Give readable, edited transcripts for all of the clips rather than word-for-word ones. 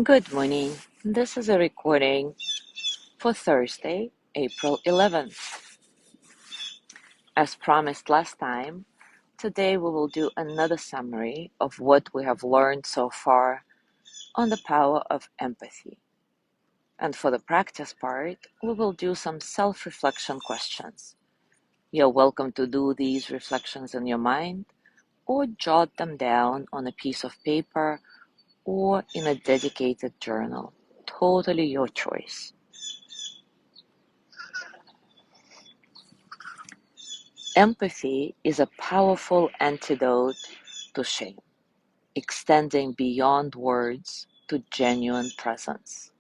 Good morning. This is a recording for Thursday, April 11th. As promised last time, today we will do another summary of what we have learned so far on the power of empathy. And for the practice part, we will do some self-reflection questions. You're welcome to do these reflections in your mind or jot them down on a piece of paper or in a dedicated journal. Totally your choice. Empathy is a powerful antidote to shame, extending beyond words to genuine presence.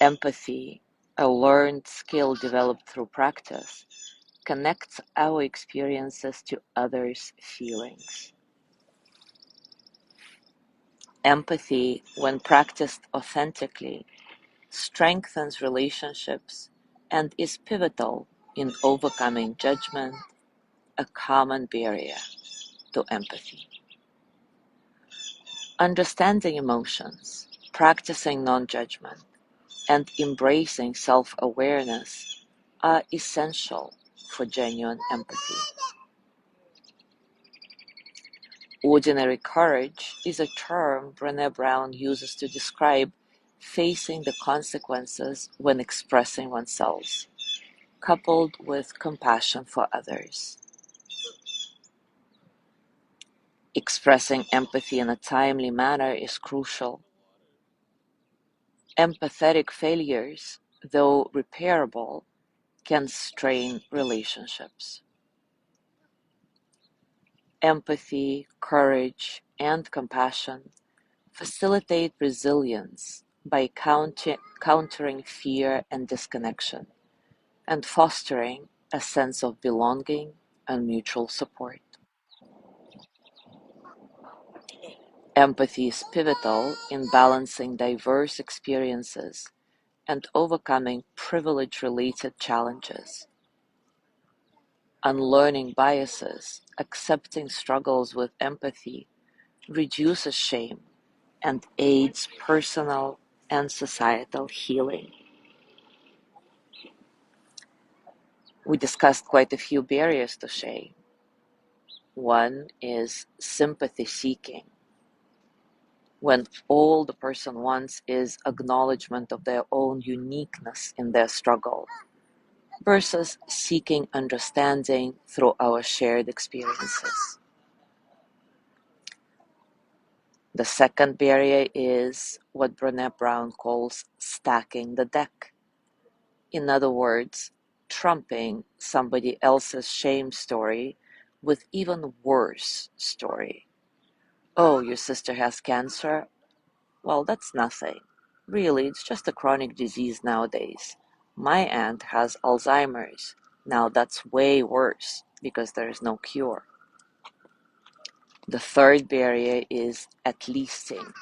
Empathy, a learned skill developed through practice, connects our experiences to others' feelings. Empathy, when practiced authentically, strengthens relationships and is pivotal in overcoming judgment, a common barrier to empathy. Understanding emotions, practicing non-judgment, and embracing self-awareness are essential for genuine empathy. Ordinary courage is a term Brené Brown uses to describe facing the consequences when expressing oneself, coupled with compassion for others. Expressing empathy in a timely manner is crucial. Empathetic failures, though repairable, can strain relationships. Empathy, courage, and compassion facilitate resilience by countering fear and disconnection, and fostering a sense of belonging and mutual support. Empathy is pivotal in balancing diverse experiences and overcoming privilege-related challenges. Unlearning biases, accepting struggles with empathy, reduces shame and aids personal and societal healing. We discussed quite a few barriers to shame. One is sympathy seeking, when all the person wants is acknowledgement of their own uniqueness in their struggle, versus seeking understanding through our shared experiences. The second barrier is what Brené Brown calls stacking the deck. In other words, trumping somebody else's shame story with even worse story. Oh, your sister has cancer? Well, that's nothing. Really, it's just a chronic disease nowadays. My aunt has Alzheimer's. Now that's way worse because there is no cure. The third barrier is at leasting.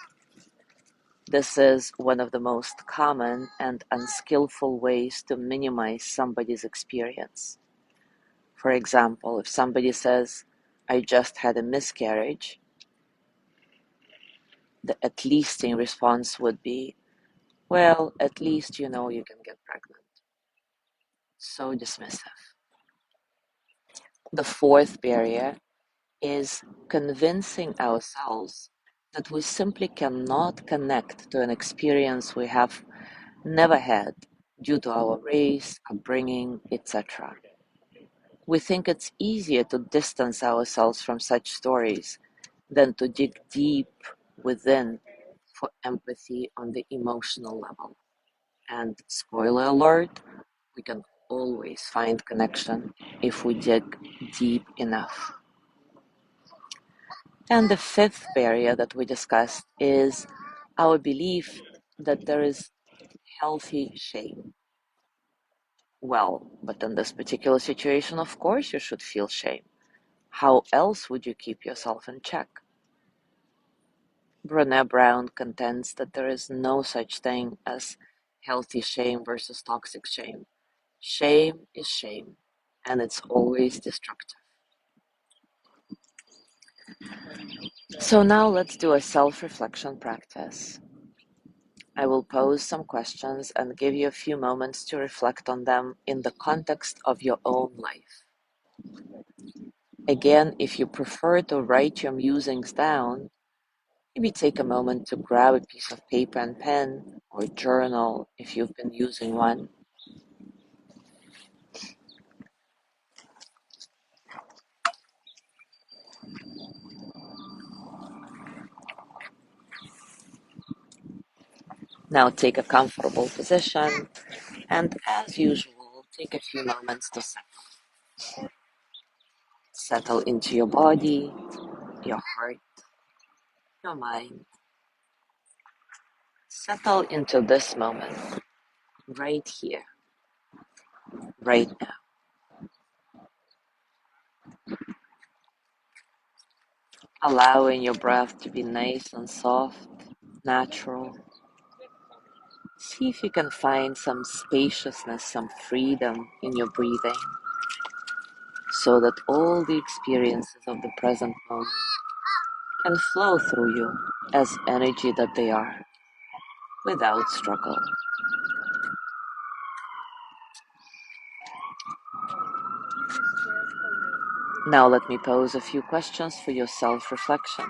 This is one of the most common and unskillful ways to minimize somebody's experience. For example, if somebody says, I just had a miscarriage, the at leasting response would be, well, at least you know you can get pregnant. So dismissive. The fourth barrier is convincing ourselves that we simply cannot connect to an experience we have never had due to our race, upbringing, etc. We think it's easier to distance ourselves from such stories than to dig deep within for empathy on the emotional level. And spoiler alert, we can always find connection if we dig deep enough. And the fifth barrier that we discussed is our belief that there is healthy shame. Well, but in this particular situation, of course, you should feel shame. How else would you keep yourself in check? Brené Brown contends that there is no such thing as healthy shame versus toxic shame. Shame is shame, and it's always destructive. So now let's do a self-reflection practice. I will pose some questions and give you a few moments to reflect on them in the context of your own life. Again, if you prefer to write your musings down, maybe take a moment to grab a piece of paper and pen or journal if you've been using one. Now take a comfortable position and, as usual, take a few moments to settle into your body, your heart, your mind. Settle into this moment, right here, right now. Allowing your breath to be nice and soft, natural. See if you can find some spaciousness, some freedom in your breathing, so that all the experiences of the present moment can flow through you as energy that they are, without struggle. Now let me pose a few questions for your self-reflection.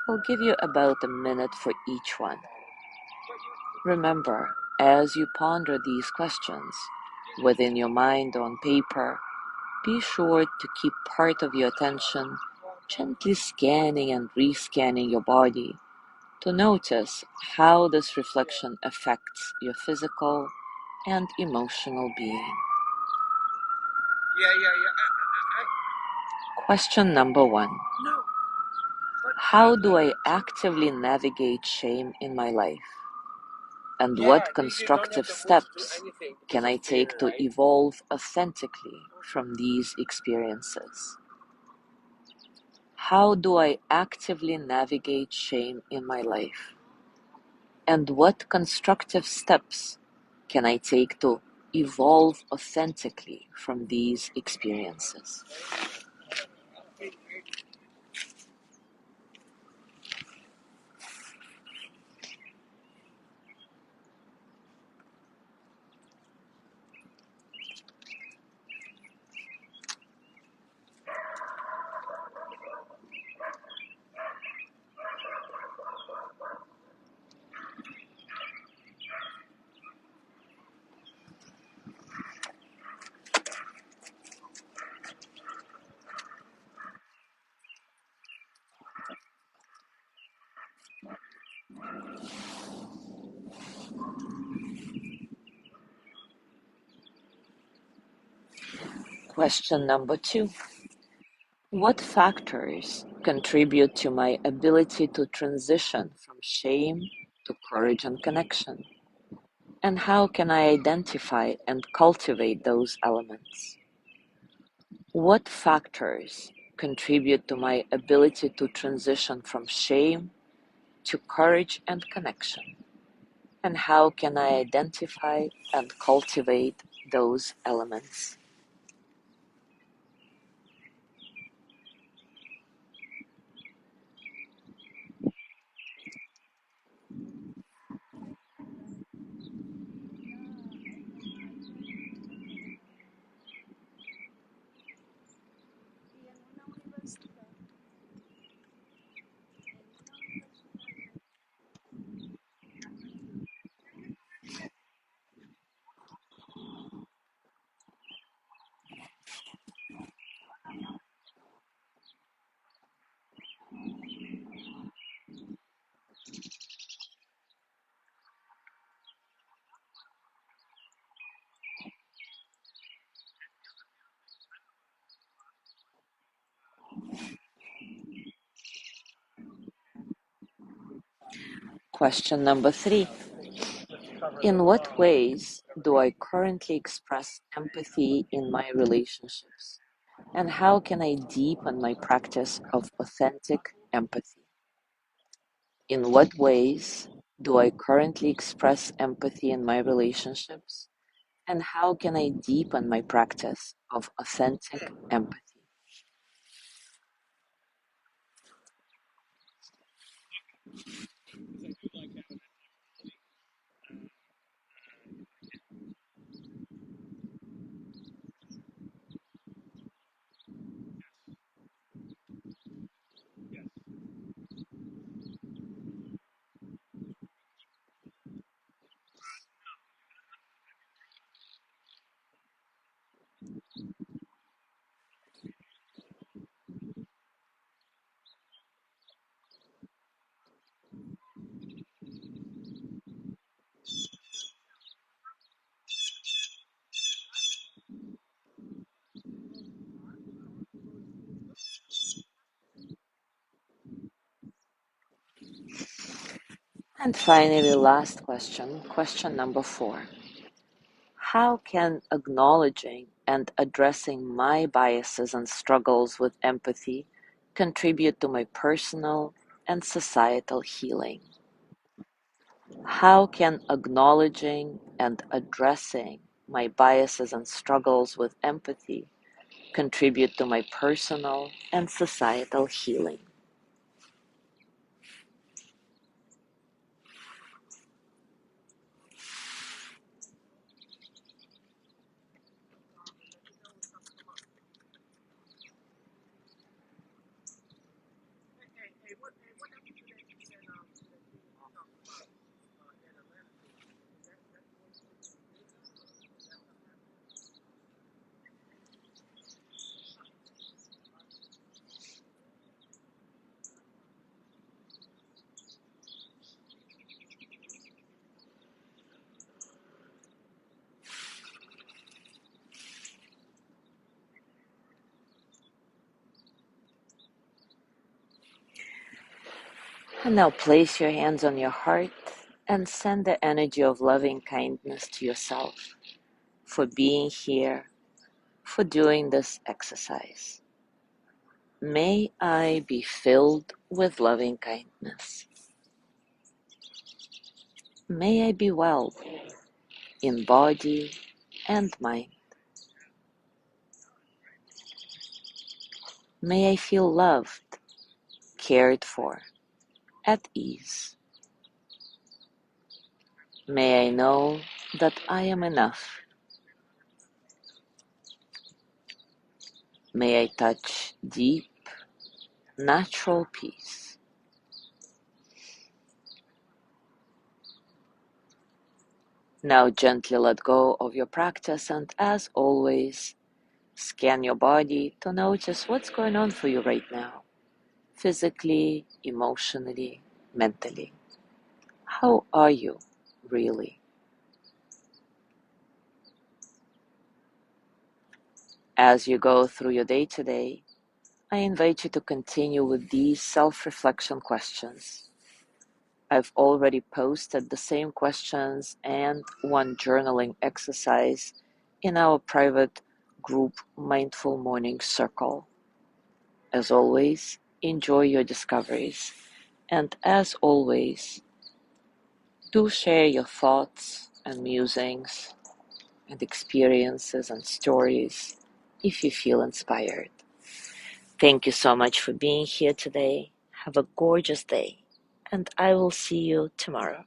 I'll give you about a minute for each one. Remember, as you ponder these questions, within your mind or on paper, be sure to keep part of your attention gently scanning and rescanning your body to notice how this reflection affects your physical and emotional being. Question number 1. How do I actively navigate shame in my life? And what constructive steps can I take to evolve authentically from these experiences? How do I actively navigate shame in my life? And what constructive steps can I take to evolve authentically from these experiences? Question number 2. What factors contribute to my ability to transition from shame to courage and connection? And how can I identify and cultivate those elements? What factors contribute to my ability to transition from shame to courage and connection? And how can I identify and cultivate those elements? Question number 3. In what ways do I currently express empathy in my relationships? And how can I deepen my practice of authentic empathy? In what ways do I currently express empathy in my relationships? And how can I deepen my practice of authentic empathy? And finally, last question number 4. How can acknowledging and addressing my biases and struggles with empathy contribute to my personal and societal healing? How can acknowledging and addressing my biases and struggles with empathy contribute to my personal and societal healing? And now place your hands on your heart and send the energy of loving kindness to yourself for being here, for doing this exercise. May I be filled with loving kindness. May I be well in body and mind. May I feel loved, cared for, at ease. May I know that I am enough. May I touch deep, natural peace. Now gently let go of your practice and, as always, scan your body to notice what's going on for you right now, physically, emotionally, mentally. How are you, really? As you go through your day today, I invite you to continue with these self-reflection questions. I've already posted the same questions and one journaling exercise in our private group Mindful Morning Circle. As always, enjoy your discoveries. And as always, do share your thoughts and musings and experiences and stories if you feel inspired. Thank you so much for being here today. Have a gorgeous day, and I will see you tomorrow.